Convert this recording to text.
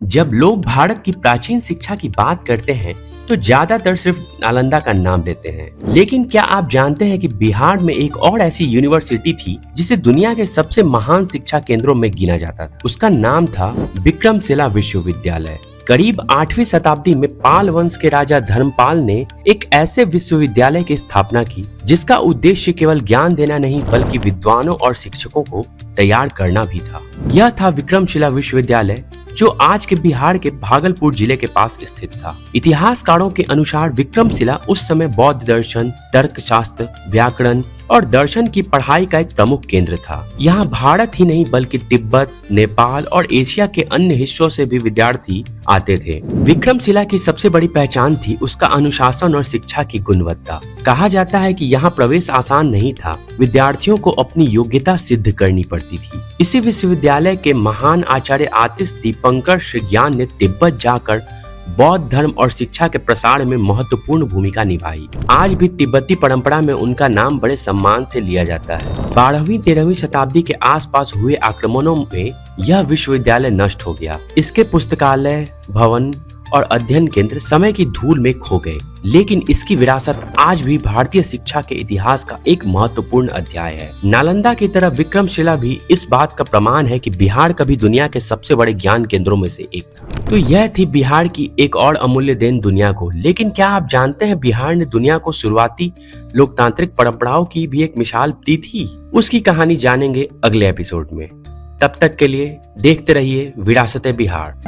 जब लोग भारत की प्राचीन शिक्षा की बात करते हैं तो ज्यादातर सिर्फ नालंदा का नाम लेते हैं। लेकिन क्या आप जानते हैं कि बिहार में एक और ऐसी यूनिवर्सिटी थी जिसे दुनिया के सबसे महान शिक्षा केंद्रों में गिना जाता था। उसका नाम था विक्रमशिला विश्वविद्यालय। करीब 8वीं शताब्दी में पाल वंश के राजा धर्मपाल ने एक ऐसे विश्वविद्यालय की स्थापना की जिसका उद्देश्य केवल ज्ञान देना नहीं बल्कि विद्वानों और शिक्षकों को तैयार करना भी था। यह था विक्रमशिला विश्वविद्यालय, जो आज के बिहार के भागलपुर जिले के पास स्थित था। इतिहासकारों के अनुसार विक्रमशिला उस समय बौद्ध दर्शन, तर्कशास्त्र, व्याकरण और दर्शन की पढ़ाई का एक प्रमुख केंद्र था। यहाँ भारत ही नहीं बल्कि तिब्बत, नेपाल और एशिया के अन्य हिस्सों से भी विद्यार्थी आते थे। विक्रमशिला की सबसे बड़ी पहचान थी उसका अनुशासन और शिक्षा की गुणवत्ता। कहा जाता है कि यहाँ प्रवेश आसान नहीं था, विद्यार्थियों को अपनी योग्यता सिद्ध करनी पड़ती थी। इसी विश्वविद्यालय के महान आचार्य आतिश दीपंकर श्रीज्ञान ने तिब्बत जाकर बौद्ध धर्म और शिक्षा के प्रसार में महत्वपूर्ण भूमिका निभाई। आज भी तिब्बती परंपरा में उनका नाम बड़े सम्मान से लिया जाता है। 12वीं-13वीं शताब्दी के आसपास हुए आक्रमणों में यह विश्वविद्यालय नष्ट हो गया। इसके पुस्तकालय, भवन और अध्ययन केंद्र समय की धूल में खो गए, लेकिन इसकी विरासत आज भी भारतीय शिक्षा के इतिहास का एक महत्वपूर्ण अध्याय है। नालंदा की तरह विक्रमशिला भी इस बात का प्रमाण है कि बिहार कभी दुनिया के सबसे बड़े ज्ञान केंद्रों में से एक था। तो यह थी बिहार की एक और अमूल्य देन दुनिया को। लेकिन क्या आप जानते हैं बिहार ने दुनिया को शुरुआती लोकतांत्रिक परंपराओं की भी एक मिसाल दी थी? उसकी कहानी जानेंगे अगले एपिसोड में। तब तक के लिए देखते रहिए विरासत-ए-बिहार।